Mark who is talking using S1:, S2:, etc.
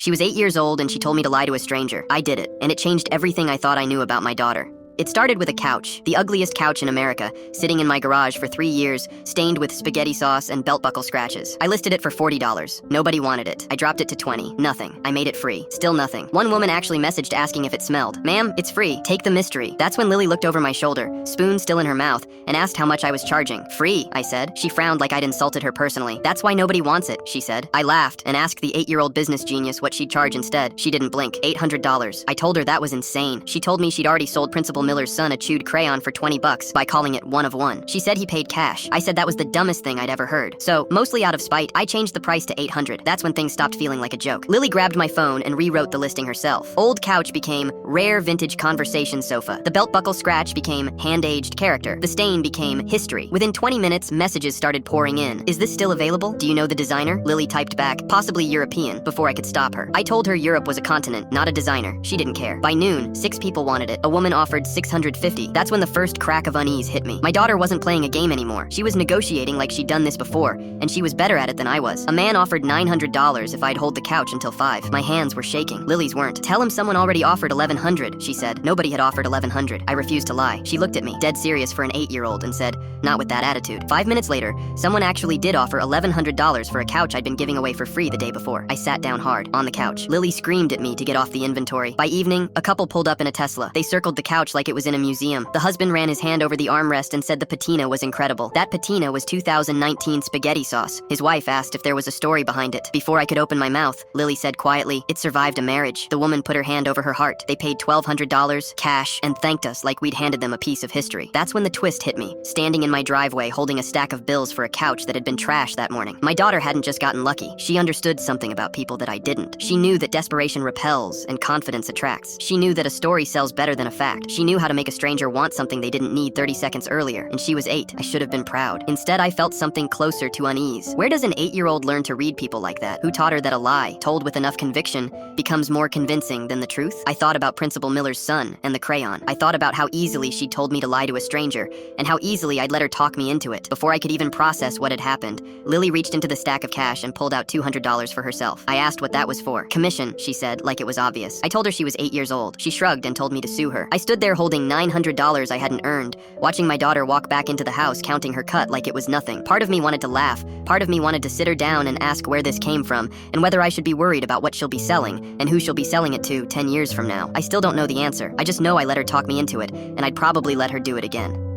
S1: She was 8 years old and she told me to lie to a stranger. I did it, and it changed everything I thought I knew about my daughter. It started with a couch, the ugliest couch in America, sitting in my garage for 3 years, stained with spaghetti sauce and belt buckle scratches. I listed it for $40. Nobody wanted it. I dropped it to $20. Nothing. I made it free. Still nothing. One woman actually messaged asking if it smelled. Ma'am, it's free. Take the mystery. That's when Lily looked over my shoulder, spoon still in her mouth, and asked how much I was charging. Free, I said. She frowned like I'd insulted her personally. That's why nobody wants it, she said. I laughed and asked the 8-year-old business genius what she'd charge instead. She didn't blink. $800. I told her that was insane. She told me she'd already sold Principal Miller's son a chewed crayon for $20 by calling it one of one. She said he paid cash. I said that was the dumbest thing I'd ever heard. So, mostly out of spite, I changed the price to $800. That's when things stopped feeling like a joke. Lily grabbed my phone and rewrote the listing herself. Old couch became rare vintage conversation sofa. The belt buckle scratch became hand-aged character. The stain became history. Within 20 minutes, messages started pouring in. Is this still available? Do you know the designer? Lily typed back, possibly European, before I could stop her. I told her Europe was a continent, not a designer. She didn't care. By noon, 6 people wanted it. A woman offered $650. That's when the first crack of unease hit me. My daughter wasn't playing a game anymore. She was negotiating like she'd done this before, and she was better at it than I was. A man offered $900 if I'd hold the couch until 5. My hands were shaking. Lily's weren't. Tell him someone already offered $1,100, she said. Nobody had offered $1,100. I refused to lie. She looked at me, dead serious for an 8-year-old, and said, not with that attitude. 5 minutes later, someone actually did offer $1,100 for a couch I'd been giving away for free the day before. I sat down hard, on the couch. Lily screamed at me to get off the inventory. By evening, a couple pulled up in a Tesla. They circled the couch like it was in a museum. The husband ran his hand over the armrest and said the patina was incredible. That patina was 2019 spaghetti sauce. His wife asked if there was a story behind it. Before I could open my mouth, Lily said quietly, it survived a marriage. The woman put her hand over her heart. They paid $1,200, cash, and thanked us like we'd handed them a piece of history. That's when the twist hit me, standing in my driveway holding a stack of bills for a couch that had been trashed that morning. My daughter hadn't just gotten lucky. She understood something about people that I didn't. She knew that desperation repels and confidence attracts. She knew that a story sells better than a fact. She knew how to make a stranger want something they didn't need 30 seconds earlier, and she was 8. I should have been proud. Instead, I felt something closer to unease. Where does an 8-year-old learn to read people like that? Who taught her that a lie, told with enough conviction, becomes more convincing than the truth? I thought about Principal Miller's son and the crayon. I thought about how easily she'd told me to lie to a stranger, and how easily I'd let her talk me into it. Before I could even process what had happened, Lily reached into the stack of cash and pulled out $200 for herself. I asked what that was for. Commission, she said, like it was obvious. I told her she was 8 years old. She shrugged and told me to sue her. I stood there holding $900 I hadn't earned, watching my daughter walk back into the house counting her cut like it was nothing. Part of me wanted to laugh. Part of me wanted to sit her down and ask where this came from, and whether I should be worried about what she'll be selling, and who she'll be selling it to 10 years from now. I still don't know the answer. I just know I let her talk me into it, and I'd probably let her do it again.